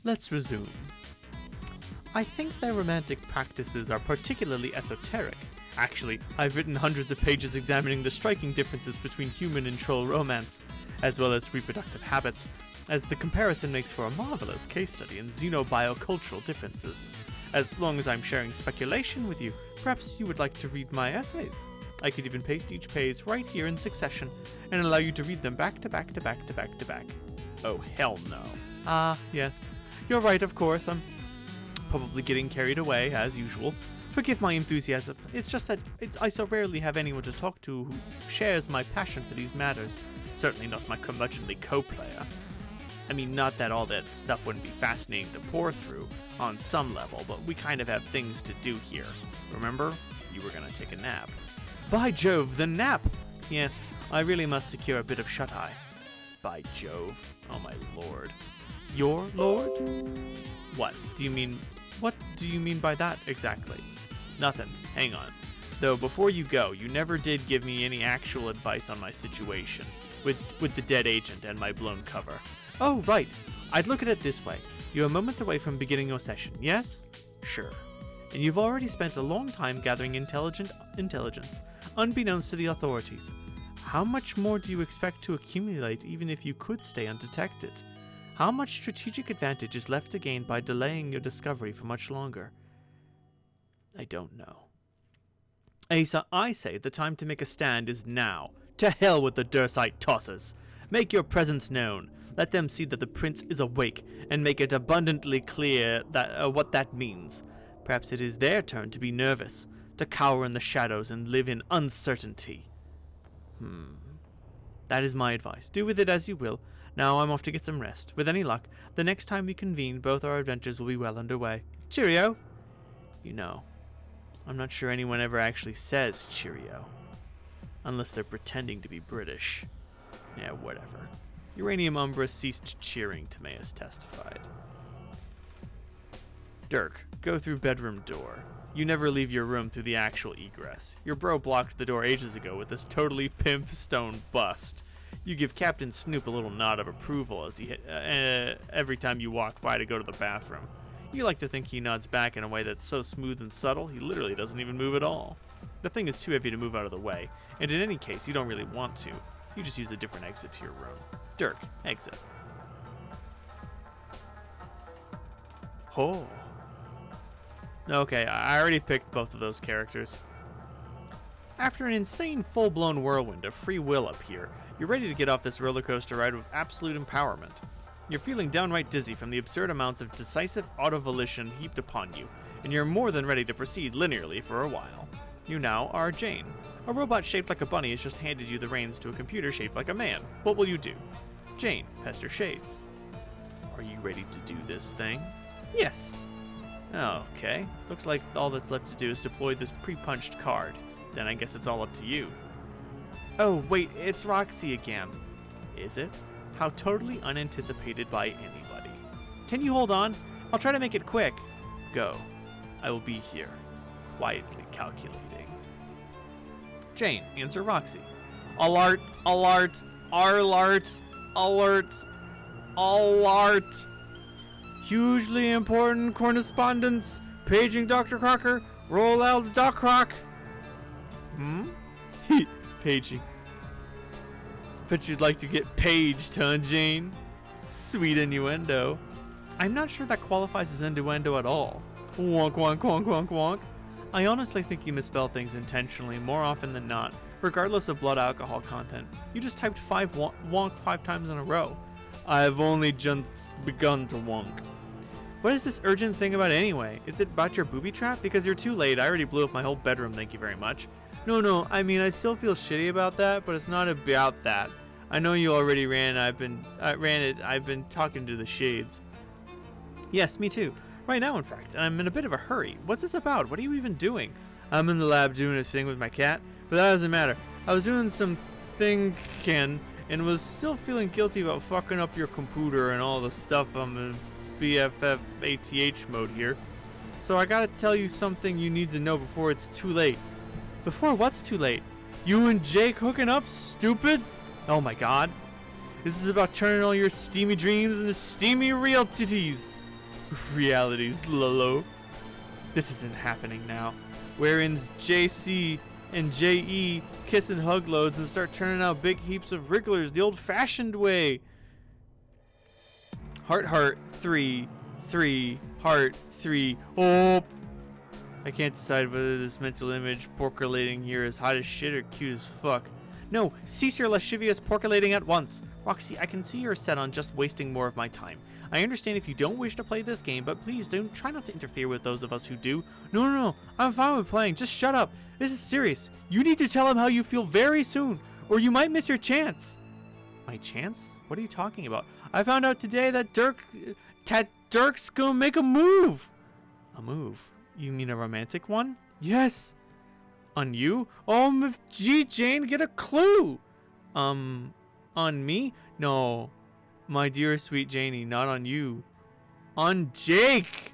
let's resume. I think their romantic practices are particularly esoteric. Actually, I've written hundreds of pages examining the striking differences between human and troll romance, as well as reproductive habits, as the comparison makes for a marvelous case study in xenobiocultural differences. As long as I'm sharing speculation with you, perhaps you would like to read my essays. I could even paste each page right here in succession, and allow you to read them back to back to back to back to back. Oh, hell no. Ah, yes. You're right, of course. I'm probably getting carried away, as usual. Forgive my enthusiasm. It's just that I so rarely have anyone to talk to who shares my passion for these matters. Certainly not my curmudgeonly co-player. I mean, not that all that stuff wouldn't be fascinating to pore through on some level, but we kind of have things to do here. Remember? You were gonna take a nap. By Jove, the nap! Yes, I really must secure a bit of shut-eye. By Jove. Oh my lord. Your lord? What do you mean by that exactly? Nothing. Hang on. Though before you go, you never did give me any actual advice on my situation with the dead agent and my blown cover. Oh, right. I'd look at it this way. You are moments away from beginning your session, yes? Sure. And you've already spent a long time gathering intelligence, unbeknownst to the authorities. How much more do you expect to accumulate even if you could stay undetected? How much strategic advantage is left to gain by delaying your discovery for much longer? I don't know. Asa, I say the time to make a stand is now. To hell with the Dursite tossers. Make your presence known. Let them see that the prince is awake, and make it abundantly clear that what that means. Perhaps it is their turn to be nervous, to cower in the shadows and live in uncertainty. That is my advice. Do with it as you will. Now I'm off to get some rest. With any luck, the next time we convene, both our adventures will be well underway. Cheerio! You know, I'm not sure anyone ever actually says cheerio. Unless they're pretending to be British. Yeah, whatever. Uranium Umbra ceased cheering, Timaeus testified. Dirk, go through bedroom door. You never leave your room through the actual egress. Your bro blocked the door ages ago with this totally pimp stone bust. You give Captain Snoop a little nod of approval as he every time you walk by to go to the bathroom. You like to think he nods back in a way that's so smooth and subtle, he literally doesn't even move at all. The thing is too heavy to move out of the way, and in any case, you don't really want to. You just use a different exit to your room. Dirk, exit. Oh. Okay, I already picked both of those characters. After an insane full-blown whirlwind of free will up here, you're ready to get off this roller coaster ride with absolute empowerment. You're feeling downright dizzy from the absurd amounts of decisive auto-volition heaped upon you, and you're more than ready to proceed linearly for a while. You now are Jane. A robot shaped like a bunny has just handed you the reins to a computer shaped like a man. What will you do? Jane, Pester Shades. Are you ready to do this thing? Yes. Okay. Looks like all that's left to do is deploy this pre-punched card. Then I guess it's all up to you. Oh, wait, it's Roxy again. Is it? How totally unanticipated by anybody. Can you hold on? I'll try to make it quick. Go. I will be here. Quietly calculating. Jane, answer Roxy. Alert, alert, alert, alert, alert. Hugely important correspondence. Paging Dr. Crocker. Roll out Doc Croc. Paging. Bet you'd like to get paged, huh, Jane? Sweet innuendo. I'm not sure that qualifies as innuendo at all. Wonk, wonk, wonk, wonk, wonk. I honestly think you misspell things intentionally more often than not, regardless of blood alcohol content. You just typed wonk 5 times in a row. I've only just begun to wonk. What is this urgent thing about anyway? Is it about your booby trap? Because you're too late. I already blew up my whole bedroom, thank you very much. No, I mean, I still feel shitty about that, but it's not about that. I know you already ran. I've been talking to the shades. Yes, me too. Right now, in fact, and I'm in a bit of a hurry. What's this about? What are you even doing? I'm in the lab doing a thing with my cat, but that doesn't matter. I was doing some thinking and was still feeling guilty about fucking up your computer and all the stuff. I'm in BFF ATH mode here. So I gotta tell you something you need to know before it's too late. Before what's too late? You and Jake hooking up, stupid? Oh my god. This is about turning all your steamy dreams into steamy realities. Realities, Lolo. This isn't happening now. Wherein's JC and JE kiss and hug loads and start turning out big heaps of wrigglers the old-fashioned way. Heart, 3, 3, heart, 3. Oh! I can't decide whether this mental image porculating here is hot as shit or cute as fuck. No, cease your lascivious porculating at once. Roxy, I can see you're set on just wasting more of my time. I understand if you don't wish to play this game, but please don't try not to interfere with those of us who do. No, I'm fine with playing. Just shut up. This is serious. You need to tell him how you feel very soon, or you might miss your chance. My chance? What are you talking about? I found out today that Dirk's gonna make a move. A move? You mean a romantic one? Yes. On you? Oh, gee, Jane, get a clue. On me? No. My dear sweet Janie, not on you. On Jake!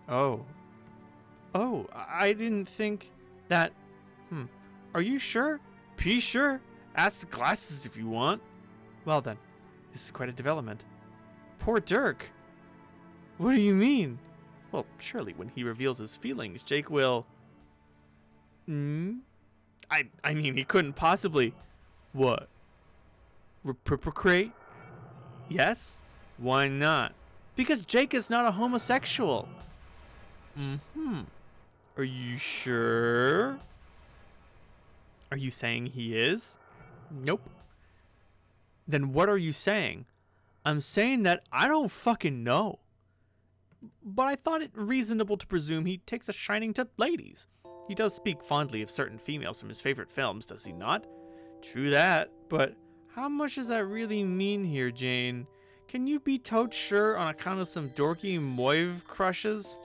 Oh. Oh, I didn't think that... Are you sure? Be sure. Ask the glasses if you want. Well then, this is quite a development. Poor Dirk. What do you mean? Well, surely when he reveals his feelings, Jake will... I mean, he couldn't possibly... What? Reciprocate? Yes? Why not? Because Jake is not a homosexual. Are you sure? Are you saying he is? Nope. Then what are you saying? I'm saying that I don't fucking know. But I thought it reasonable to presume he takes a shining to ladies. He does speak fondly of certain females from his favorite films, does he not? True that, but how much does that really mean here, Jane? Can you be totes sure on account of some dorky moive crushes?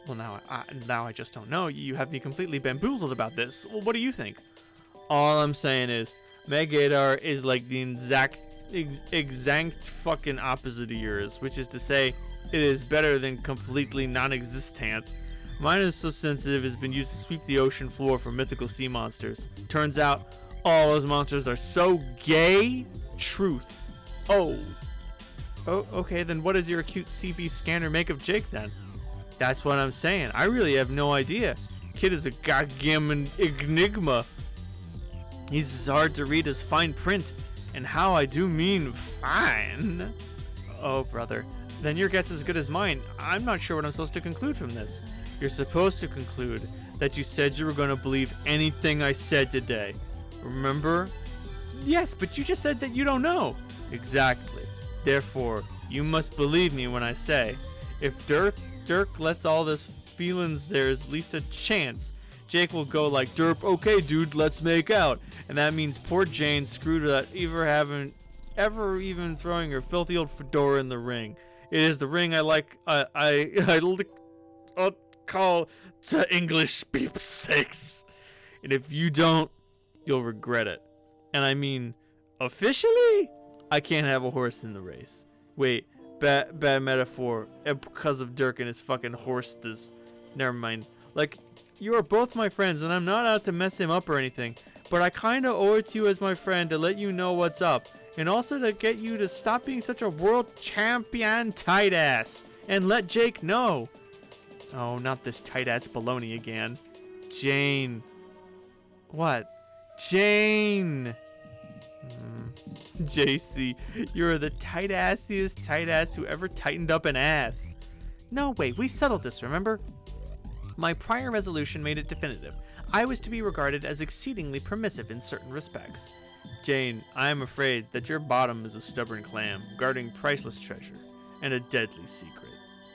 Well, now I just don't know. You have me completely bamboozled about this. Well, what do you think? All I'm saying is, my gaydar is like the exact fucking opposite of yours, which is to say, it is better than completely non-existent. Mine is so sensitive it's been used to sweep the ocean floor for mythical sea monsters. Turns out, all those monsters are so gay. Truth. Oh, okay, then what does your acute CB scanner make of Jake then? That's what I'm saying. I really have no idea. Kid is a goddamn enigma. He's as hard to read as fine print. And how I do mean fine. Oh, brother. Then your guess is as good as mine. I'm not sure what I'm supposed to conclude from this. You're supposed to conclude that you said you were going to believe anything I said today. Remember? Yes, but you just said that you don't know. Exactly. Therefore, you must believe me when I say, if Dirk lets all this feelings, there's at least a chance Jake will go like, Derp, okay, dude, let's make out. And that means poor Jane screwed without ever even throwing her filthy old fedora in the ring. It is the ring I call to English beefsteaks. And if you don't, you'll regret it. And I mean, officially, I can't have a horse in the race. Wait, bad metaphor. Because of Dirk and his fucking horses. Never mind. Like, you are both my friends, and I'm not out to mess him up or anything. But I kinda owe it to you as my friend to let you know what's up. And also to get you to stop being such a world champion tight ass. And let Jake know. Oh, not this tight ass baloney again. Jane. What? Jane. JC, you're the tight-assiest tight ass who ever tightened up an ass. No, wait, we settled this, remember? My prior resolution made it definitive. I was to be regarded as exceedingly permissive in certain respects. Jane, I am afraid that your bottom is a stubborn clam, guarding priceless treasure, and a deadly secret.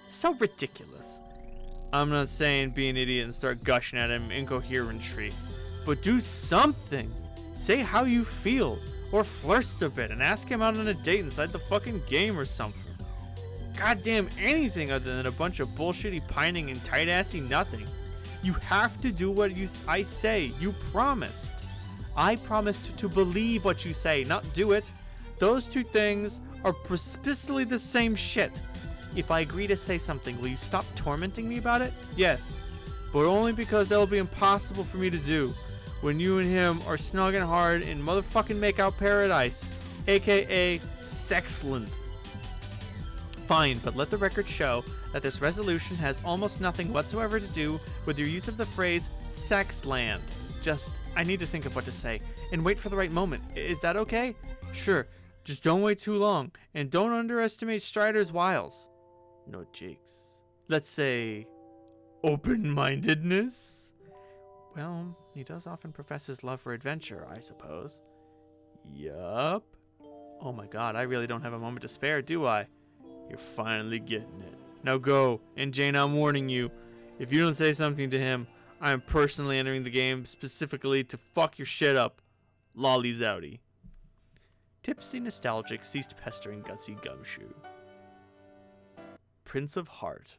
So ridiculous. I'm not saying be an idiot and start gushing at him incoherently, but do something. Say how you feel, or flirt a bit and ask him out on a date inside the fucking game or something. Goddamn anything other than a bunch of bullshitty pining and tight-assy nothing. You have to do what I say. You promised. I promised to believe what you say, not do it. Those two things are precisely the same shit. If I agree to say something, will you stop tormenting me about it? Yes, but only because that will be impossible for me to do when you and him are snogging hard in motherfucking makeout paradise, aka Sexland. Fine, but let the record show that this resolution has almost nothing whatsoever to do with your use of the phrase sex land. Just, I need to think of what to say, and wait for the right moment. Is that okay? Sure, just don't wait too long, and don't underestimate Strider's wiles. No jigs. Let's say, open-mindedness? Well, he does often profess his love for adventure, I suppose. Yup. Oh my god, I really don't have a moment to spare, do I? You're finally getting it. Now go, and Jane, I'm warning you. If you don't say something to him, I am personally entering the game specifically to fuck your shit up. Lolly's outie. Tipsy Nostalgic ceased pestering Gutsy Gumshoe. Prince of Heart,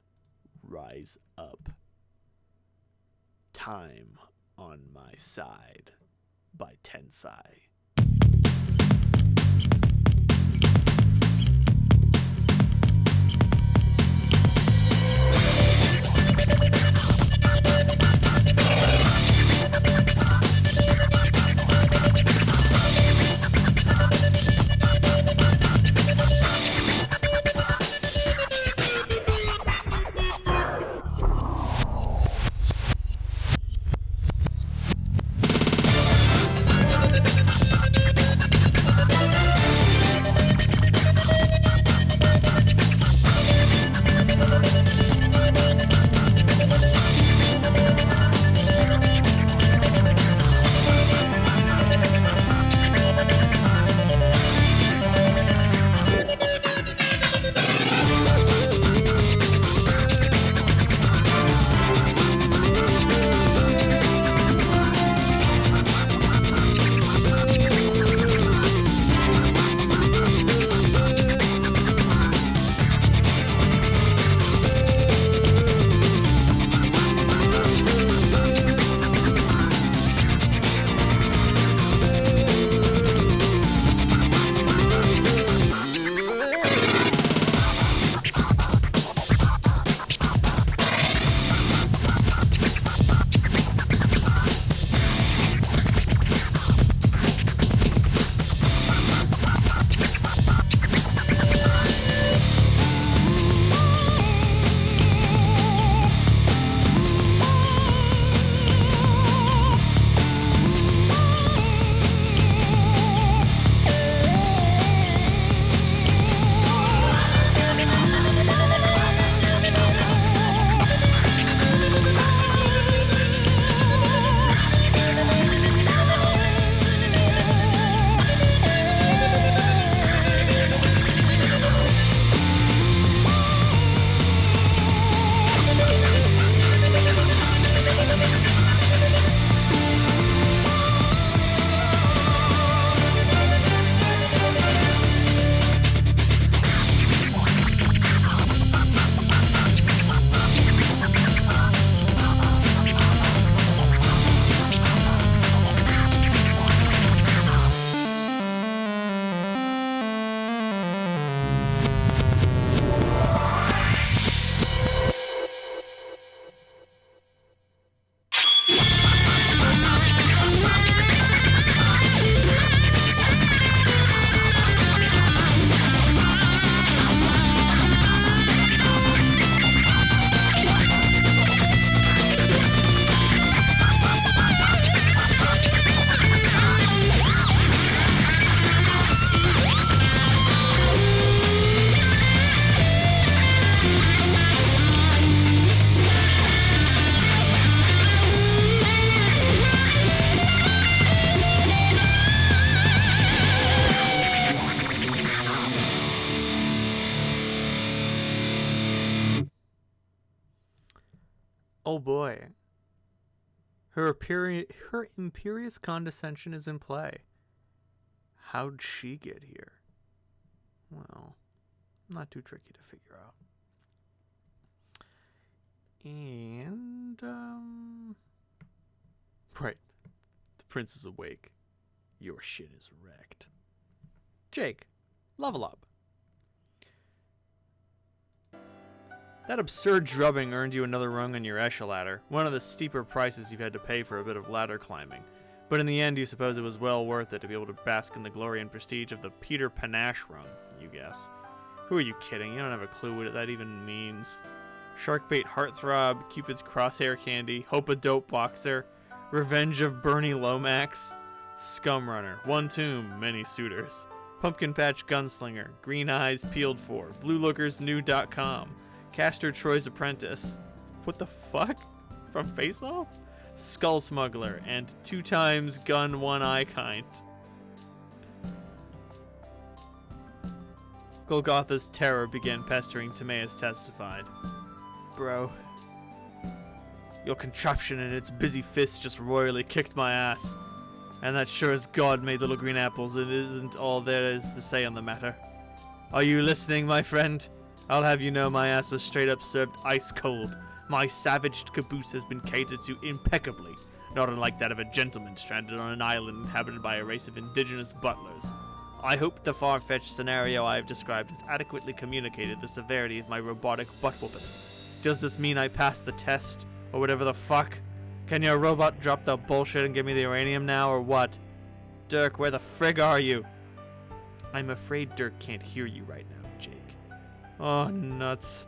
rise up. Time on my side by Tensai. Oh boy. Her imperious condescension is in play. How'd she get here? Well, not too tricky to figure out. And, right. The prince is awake. Your shit is wrecked. Jake, level up. That absurd drubbing earned you another rung on your Escher ladder, one of the steeper prices you've had to pay for a bit of ladder climbing. But in the end, you suppose it was well worth it to be able to bask in the glory and prestige of the Peter Panache rung, you guess. Who are you kidding? You don't have a clue what that even means. Sharkbait Heartthrob, Cupid's Crosshair Candy, Hope a Dope Boxer, Revenge of Bernie Lomax, Scumrunner, One Tomb, Many Suitors, Pumpkin Patch Gunslinger, Green Eyes Peeled For, BlueLookersNew.com, Castor Troy's Apprentice. What the fuck? From Face Off? Skull Smuggler, and 2 times Gun One Eye Kind. Golgotha's terror began pestering Timaeus testified. Bro, your contraption and its busy fists just royally kicked my ass. And that sure as God made little green apples, it isn't all there is to say on the matter. Are you listening, my friend? I'll have you know my ass was straight up served ice cold. My savaged caboose has been catered to impeccably, not unlike that of a gentleman stranded on an island inhabited by a race of indigenous butlers. I hope the far-fetched scenario I have described has adequately communicated the severity of my robotic butt-whooping. Does this mean I passed the test, or whatever the fuck? Can your robot drop the bullshit and give me the uranium now, or what? Dirk, where the frig are you? I'm afraid Dirk can't hear you right now, Jake. Oh, nuts.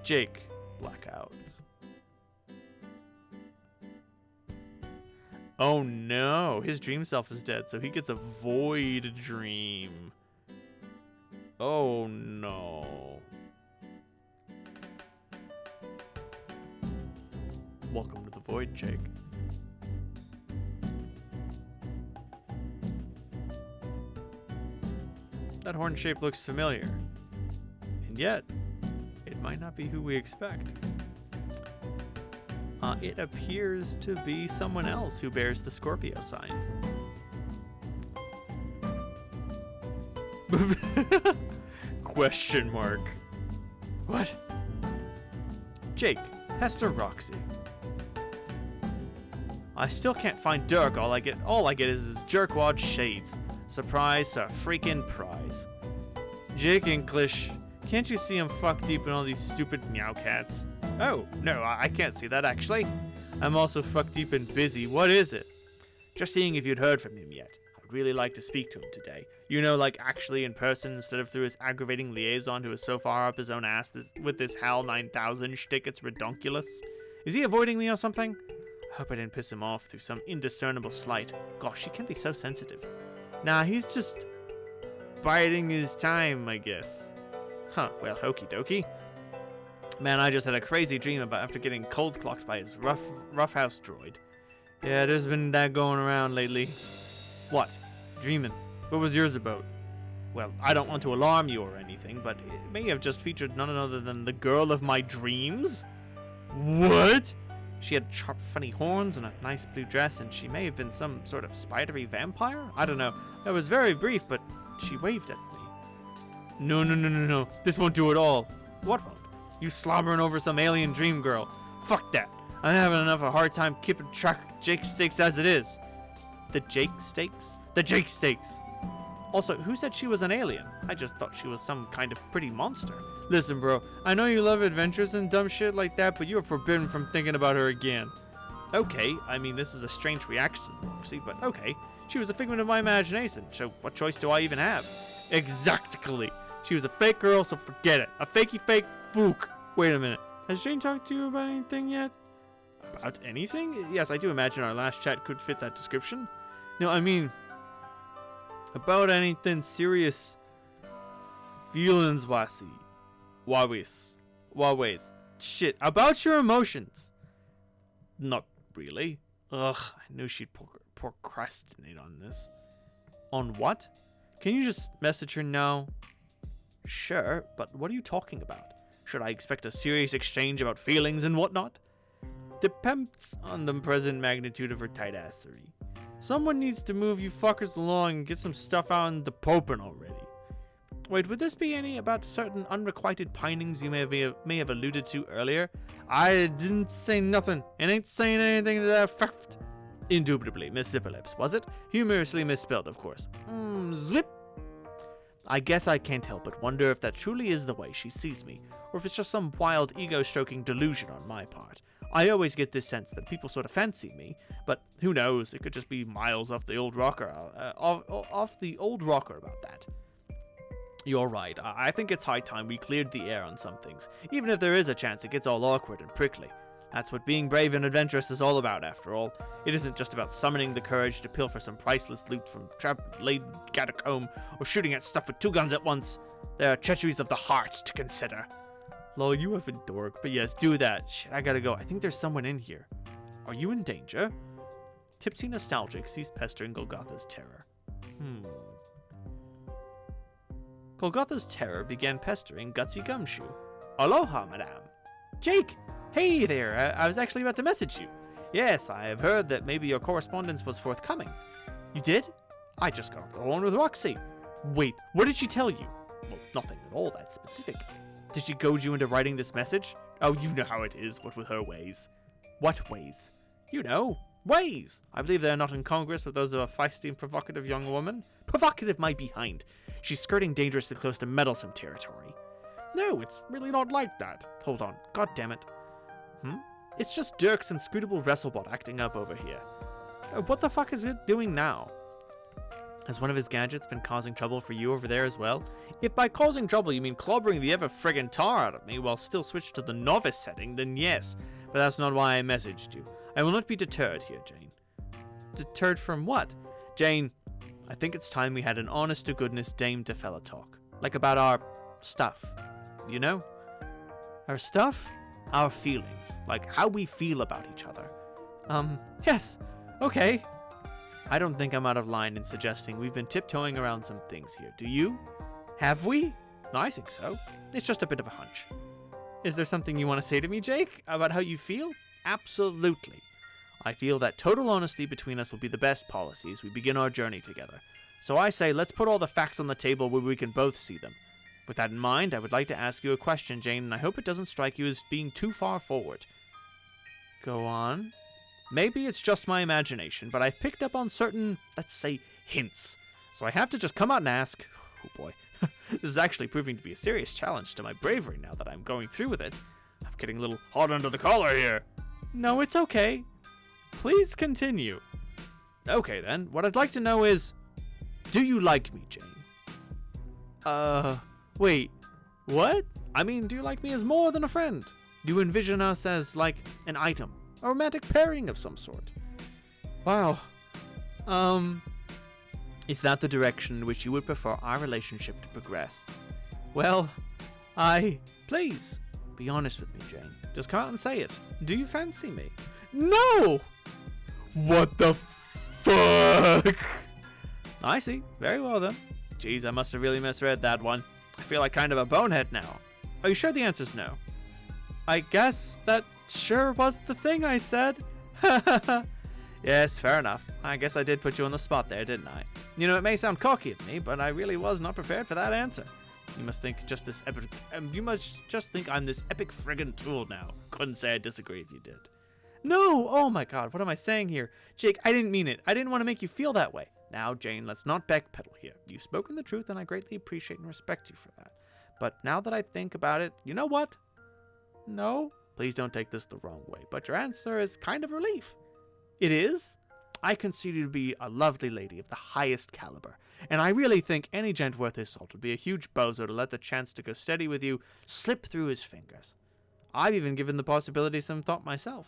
Jake, blackout. Oh no, his dream self is dead, so he gets a void dream. Oh no. Welcome to the void, Jake. That horn shape looks familiar. And yet, it might not be who we expect. It appears to be someone else who bears the Scorpio sign. Question mark. What? Jake, Hester Roxy. I still can't find Dirk. All I get is his jerkwad shades. Surprise, a freaking prize. Jake English, can't you see I'm fuck deep in all these stupid meow cats? Oh, no, I can't see that actually. I'm also fuck deep and busy. What is it? Just seeing if you'd heard from him yet. I'd really like to speak to him today. You know, like actually in person instead of through his aggravating liaison who is so far up his own ass with this HAL 9000 shtick, it's redonkulous. Is he avoiding me or something? I hope I didn't piss him off through some indiscernible slight. Gosh, he can be so sensitive. Nah, he's just biding his time, I guess. Huh, well, okie dokie. Man, I just had a crazy dream about after getting cold clocked by his rough house droid. Yeah, there's been that going around lately. What? Dreaming. What was yours about? Well, I don't want to alarm you or anything, but it may have just featured none other than the girl of my dreams. What? She had sharp, funny horns and a nice blue dress, and she may have been some sort of spidery vampire? I don't know. It was very brief, but she waved at me. No. This won't do at all. What won't? You slobbering over some alien dream girl. Fuck that. I'm having enough of a hard time keeping track of Jake Stakes as it is. The Jake Stakes? The Jake Stakes. Also, who said she was an alien? I just thought she was some kind of pretty monster. Listen, bro, I know you love adventures and dumb shit like that, but you're forbidden from thinking about her again. Okay, I mean, this is a strange reaction, Roxy, but okay. She was a figment of my imagination, so what choice do I even have? Exactly. She was a fake girl, so forget it. A fakey fake fook. Wait a minute. Has Jane talked to you about anything yet? About anything? Yes, I do imagine our last chat could fit that description. No, I mean, about anything serious feelings wasi. Waways. Shit, about your emotions. Not really. Ugh, I knew she'd procrastinate on this. On what? Can you just message her now? Sure, but what are you talking about? Should I expect a serious exchange about feelings and whatnot? Depends on the present magnitude of her tight-assery. Someone needs to move you fuckers along and get some stuff out in the popin already. Wait, would this be any about certain unrequited pinings you may have alluded to earlier? I didn't say nothing, and ain't saying anything to that effect. Indubitably, Miss Zipperlips, was it? Humorously misspelled, of course. Zwip. I guess I can't help but wonder if that truly is the way she sees me, or if it's just some wild ego-stroking delusion on my part. I always get this sense that people sort of fancy me, but who knows, it could just be miles off the old rocker, off the old rocker about that. You're right. I think it's high time we cleared the air on some things, even if there is a chance it gets all awkward and prickly. That's what being brave and adventurous is all about, after all. It isn't just about summoning the courage to pilfer some priceless loot from trap-laden catacomb or shooting at stuff with 2 guns at once. There are treacheries of the heart to consider. Lol, you have a dork, but yes, do that. Shit, I gotta go. I think there's someone in here. Are you in danger? Tipsy Nostalgic sees pestering Golgotha's terror. Golgotha's terror began pestering Gutsy Gumshoe. Aloha, madame. Jake! Hey there, I was actually about to message you. Yes, I have heard that maybe your correspondence was forthcoming. You did? I just got off the phone with Roxy. Wait, what did she tell you? Well, nothing at all that specific. Did she goad you into writing this message? Oh, you know how it is, what with her ways. What ways? You know, ways. I believe they are not incongruous with those of a feisty and provocative young woman. Provocative my behind. She's skirting dangerously close to meddlesome territory. No, it's really not like that. Hold on, god damn it. It's just Dirk's inscrutable WrestleBot acting up over here. What the fuck is it doing now? Has one of his gadgets been causing trouble for you over there as well? If by causing trouble you mean clobbering the ever-friggin' tar out of me while still switched to the novice setting, then yes. But that's not why I messaged you. I will not be deterred here, Jane. Deterred from what? Jane, I think it's time we had an honest-to-goodness dame-to-fella talk. Like about our stuff. You know? Our stuff? Our feelings. Like how we feel about each other. Yes. Okay. I don't think I'm out of line in suggesting we've been tiptoeing around some things here. Do you? Have we? I think so. It's just a bit of a hunch. Is there something you want to say to me, Jake, about how you feel? Absolutely. I feel that total honesty between us will be the best policy as we begin our journey together. So I say let's put all the facts on the table where we can both see them. With that in mind, I would like to ask you a question, Jane, and I hope it doesn't strike you as being too far forward. Go on. Maybe it's just my imagination, but I've picked up on certain, let's say, hints. So I have to just come out and ask. Oh boy, this is actually proving to be a serious challenge to my bravery now that I'm going through with it. I'm getting a little hot under the collar here. No, it's okay. Please continue. Okay then, what I'd like to know is, do you like me, Jane? Wait, what? I mean, do you like me as more than a friend? Do you envision us as, like, an item? A romantic pairing of some sort? Wow. Is that the direction in which you would prefer our relationship to progress? Well, please, be honest with me, Jane. Just come out and say it. Do you fancy me? No! What the fuck? I see. Very well then. Jeez, I must have really misread that one. I feel like kind of a bonehead now. Are you sure the answer's no? I guess that sure was the thing I said. Yes, fair enough. I guess I did put you on the spot there, didn't I? You know, it may sound cocky of me, but I really was not prepared for that answer. You must think just this epic. You must just think I'm this epic friggin' tool now. Couldn't say I disagree if you did. No! Oh my god, what am I saying here? Jake, I didn't mean it. I didn't want to make you feel that way. Now, Jane, let's not backpedal here. You've spoken the truth, and I greatly appreciate and respect you for that. But now that I think about it, you know what? No? Please don't take this the wrong way, but your answer is kind of relief. It is? I consider you to be a lovely lady of the highest caliber, and I really think any gent worth his salt would be a huge bozo to let the chance to go steady with you slip through his fingers. I've even given the possibility some thought myself.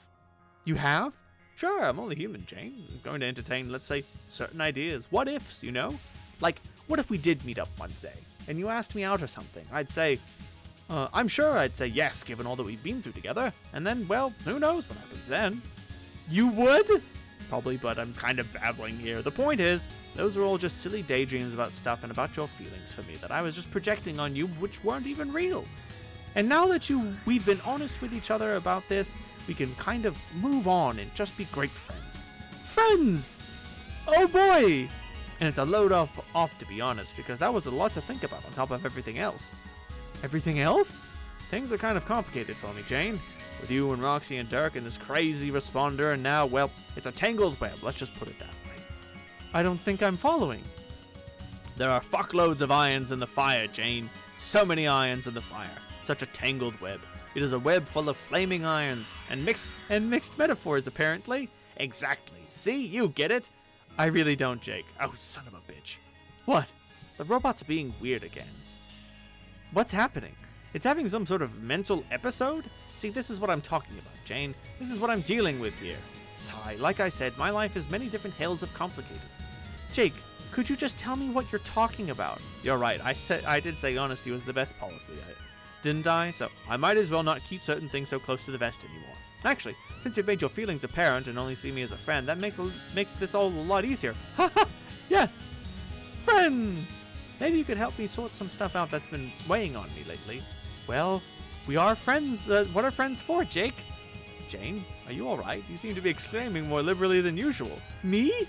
You have? Sure, I'm only human, Jane. I'm going to entertain, let's say, certain ideas. What ifs, you know? Like, what if we did meet up one day, and you asked me out or something? I'd say, I'm sure I'd say yes, given all that we've been through together. And then, well, who knows what happens then? You would? Probably, but I'm kind of babbling here. The point is, those are all just silly daydreams about stuff and about your feelings for me that I was just projecting on you, which weren't even real. And now that we've been honest with each other about this, we can kind of move on and just be great friends. Friends! Oh boy! And it's a load off to be honest, because that was a lot to think about on top of everything else. Everything else? Things are kind of complicated for me, Jane. With you and Roxy and Dirk and this crazy responder, and now, well, it's a tangled web, let's just put it that way. I don't think I'm following. There are fuckloads of irons in the fire, Jane. So many irons in the fire. Such a tangled web. It is a web full of flaming irons and mixed metaphors, apparently. Exactly. See, you get it. I really don't, Jake. Oh, son of a bitch. What? The robot's being weird again. What's happening? It's having some sort of mental episode? See, this is what I'm talking about, Jane. This is what I'm dealing with here. Sigh, like I said, my life is many different tales of complicated. Jake, could you just tell me what you're talking about? You're right, I did say honesty was the best policy, didn't I? So I might as well not keep certain things so close to the vest anymore. Actually, since you've made your feelings apparent and only see me as a friend, that makes this all a lot easier. Haha, yes! Friends! Maybe you could help me sort some stuff out that's been weighing on me lately. Well, we are friends. What are friends for, Jake? Jane, are you alright? You seem to be exclaiming more liberally than usual. Me?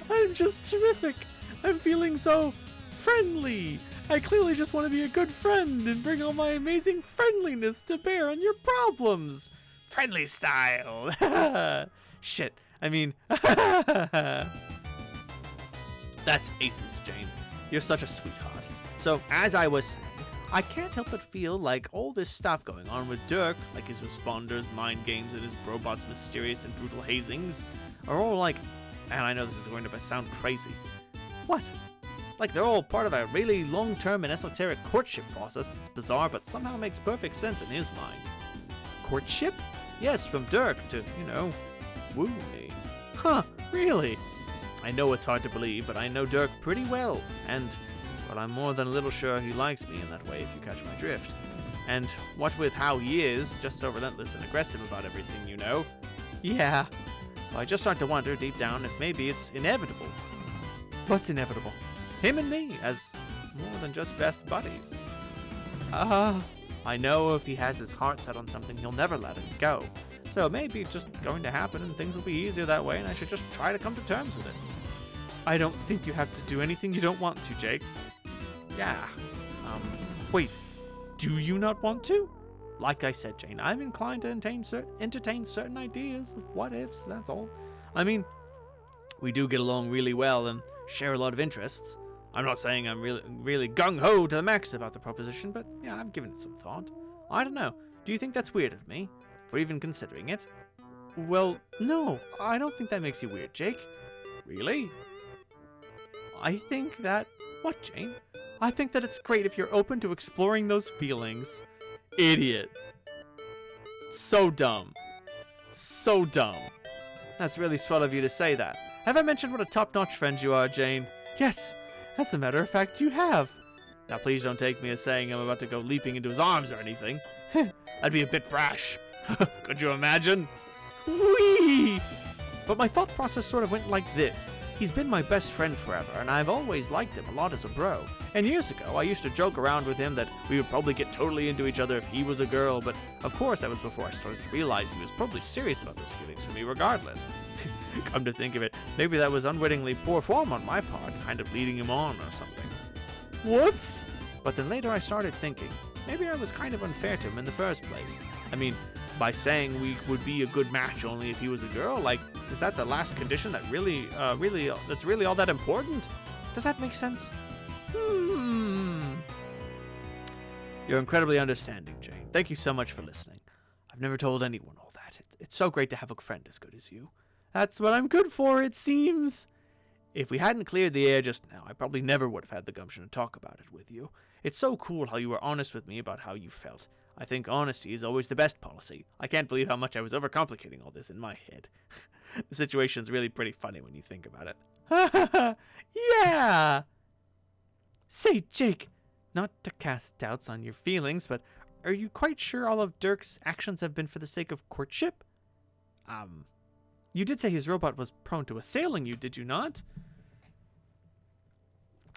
I'm just terrific. I'm feeling so friendly. I clearly just want to be a good friend and bring all my amazing friendliness to bear on your problems. Friendly style. Shit. I mean, that's aces, Jane. You're such a sweetheart. So, as I was saying, I can't help but feel like all this stuff going on with Dirk, like his responders, mind games, and his robots' mysterious and brutal hazings, are all like, and I know this is going to sound crazy. What? Like they're all part of a really long-term and esoteric courtship process that's bizarre but somehow makes perfect sense in his mind. Courtship? Yes, from Dirk to, woo me. Huh, really? I know it's hard to believe, but I know Dirk pretty well, and, well, I'm more than a little sure he likes me in that way, if you catch my drift. And what with how he is, just so relentless and aggressive about everything, Yeah. Well, I just start to wonder deep down if maybe it's inevitable. What's inevitable? Him and me, as more than just best buddies. I know if he has his heart set on something, he'll never let it go. So maybe it's just going to happen and things will be easier that way and I should just try to come to terms with it. I don't think you have to do anything you don't want to, Jake. Yeah. Wait. Do you not want to? Like I said, Jane, I'm inclined to entertain certain ideas of what-ifs, that's all. I mean, we do get along really well and share a lot of interests. I'm not saying I'm really gung-ho to the max about the proposition, but yeah, I've given it some thought. I don't know. Do you think that's weird of me? For even considering it? Well, no, I don't think that makes you weird, Jake. Really? I think that... What, Jane? I think that it's great if you're open to exploring those feelings. Idiot. So dumb. So dumb. That's really swell of you to say that. Have I mentioned what a top-notch friend you are, Jane? Yes, as a matter of fact, you have. Now please don't take me as saying I'm about to go leaping into his arms or anything. That'd be a bit brash. Could you imagine? Whee! But my thought process sort of went like this. He's been my best friend forever, and I've always liked him a lot as a bro. And years ago, I used to joke around with him that we would probably get totally into each other if he was a girl, but of course that was before I started to realize he was probably serious about those feelings for me regardless. Come to think of it, maybe that was unwittingly poor form on my part, kind of leading him on or something. Whoops! But then later I started thinking, maybe I was kind of unfair to him in the first place. I mean, by saying we would be a good match only if he was a girl, like, is that the last condition that that's really all that important? Does that make sense? You're incredibly understanding, Jane. Thank you so much for listening. I've never told anyone all that. It's so great to have a friend as good as you. That's what I'm good for, it seems. If we hadn't cleared the air just now, I probably never would have had the gumption to talk about it with you. It's so cool how you were honest with me about how you felt. I think honesty is always the best policy. I can't believe how much I was overcomplicating all this in my head. The situation's really pretty funny when you think about it. Yeah! Say, Jake, not to cast doubts on your feelings, but are you quite sure all of Dirk's actions have been for the sake of courtship? You did say his robot was prone to assailing you, did you not?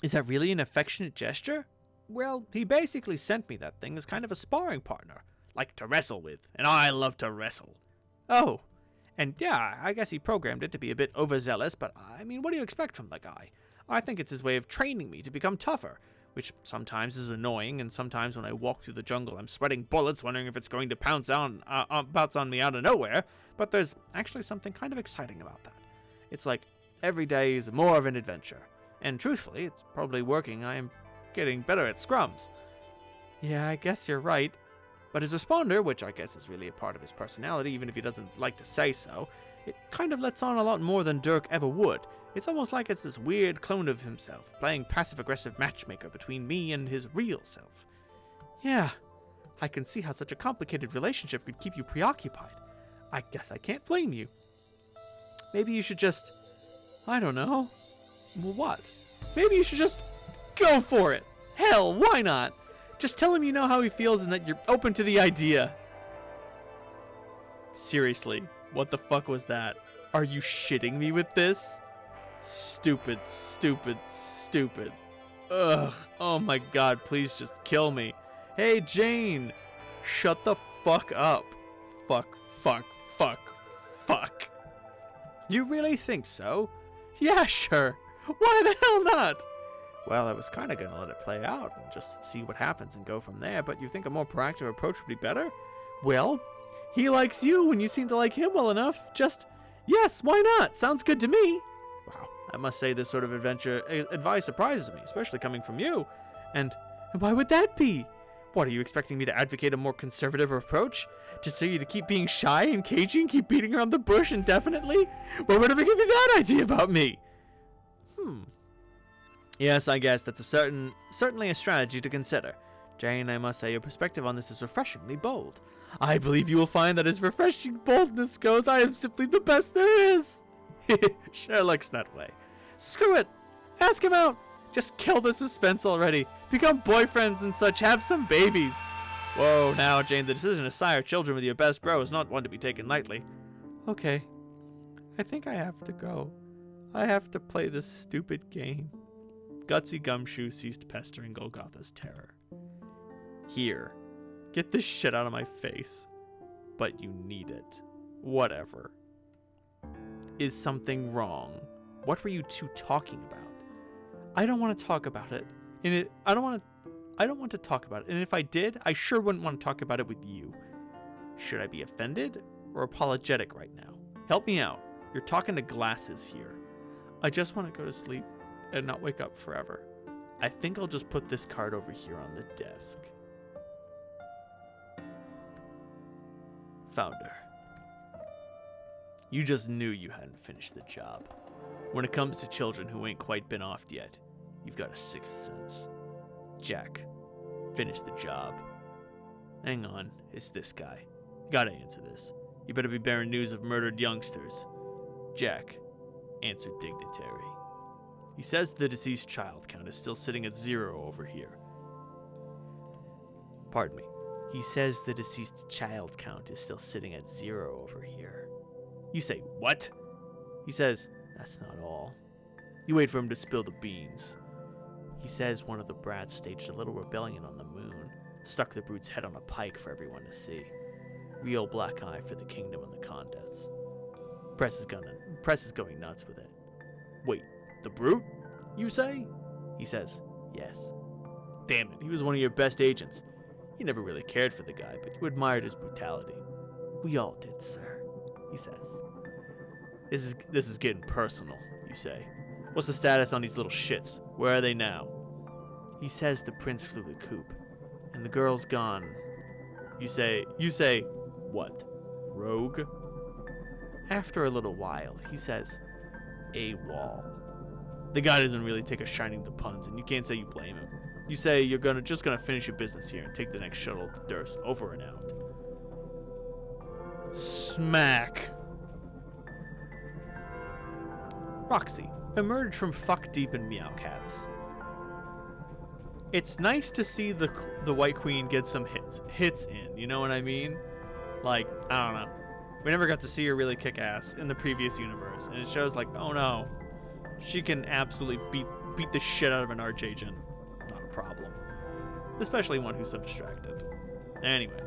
Is that really an affectionate gesture? Well, he basically sent me that thing as kind of a sparring partner, like to wrestle with, and I love to wrestle. Oh, and yeah, I guess he programmed it to be a bit overzealous, but I mean, what do you expect from the guy? I think it's his way of training me to become tougher, which sometimes is annoying, and sometimes when I walk through the jungle, I'm sweating bullets, wondering if it's going to pounce on me out of nowhere, but there's actually something kind of exciting about that. It's like every day is more of an adventure, and truthfully, it's probably working. I am getting better at scrums. Yeah, I guess you're right. But his responder, which I guess is really a part of his personality, even if he doesn't like to say so, it kind of lets on a lot more than Dirk ever would. It's almost like it's this weird clone of himself, playing passive-aggressive matchmaker between me and his real self. Yeah, I can see how such a complicated relationship could keep you preoccupied. I guess I can't blame you. Maybe you should just... I don't know. Well, what? Maybe you should just go for it. Hell, why not? Just tell him you know how he feels and that you're open to the idea. Seriously, what the fuck was that? Are you shitting me with this? Stupid, stupid, stupid. Ugh. Oh my god, please just kill me. Hey, Jane. Shut the fuck up. Fuck, fuck, fuck, fuck. You really think so? Yeah, sure. Why the hell not? Well, I was kind of going to let it play out and just see what happens and go from there, but you think a more proactive approach would be better? Well, he likes you and you seem to like him well enough. Just, yes, why not? Sounds good to me. Wow, I must say this sort of advice surprises me, especially coming from you. And why would that be? What, are you expecting me to advocate a more conservative approach? Just so you to keep being shy and cagey and keep beating around the bush indefinitely? What would ever give you that idea about me? Yes, I guess that's certainly a strategy to consider. Jane, I must say your perspective on this is refreshingly bold. I believe you will find that as refreshing boldness goes, I am simply the best there is. Sure looks that way. Screw it. Ask him out. Just kill the suspense already. Become boyfriends and such. Have some babies. Whoa, now, Jane, the decision to sire children with your best bro is not one to be taken lightly. Okay. I think I have to go. I have to play this stupid game. Gutsy Gumshoe ceased pestering Golgotha's terror. Here. Get this shit out of my face. But you need it. Whatever. Is something wrong? What were you two talking about? I don't want to talk about it. I don't want to talk about it. And if I did, I sure wouldn't want to talk about it with you. Should I be offended or apologetic right now? Help me out. You're talking to glasses here. I just want to go to sleep and not wake up forever. I think I'll just put this card over here on the desk. Founder. You just knew you hadn't finished the job. When it comes to children who ain't quite been offed yet, you've got a sixth sense. Jack, finish the job. Hang on, it's this guy. You gotta answer this. You better be bearing news of murdered youngsters. Jack, answer dignitary. He says the deceased child count is still sitting at 0 over here. Pardon me. He says the deceased child count is still sitting at 0 over here. You say, what? He says, that's not all. You wait for him to spill the beans. He says one of the brats staged a little rebellion on the moon, stuck the brute's head on a pike for everyone to see. Real black eye for the kingdom and the Condets. Press is going nuts with it. Wait, the brute, you say? He says, yes. Damn it, he was one of your best agents. You never really cared for the guy, but you admired his brutality. We all did, sir, he says. This is getting personal, you say. What's the status on these little shits? Where are they now? He says the prince flew the coop, and the girl's gone. You say, what? Rogue? After a little while, he says, AWOL. The guy doesn't really take a shining to puns, and you can't say you blame him. You say you're just gonna finish your business here and take the next shuttle to Durst. Over and out. Smack. Roxy emerged from fuck deep in Meowcats. It's nice to see the White Queen get some hits in, you know what I mean? Like, I don't know. We never got to see her really kick ass in the previous universe, and it shows like, oh no, she can absolutely beat the shit out of an archagent. Not a problem. Especially one who's so distracted. Anyway,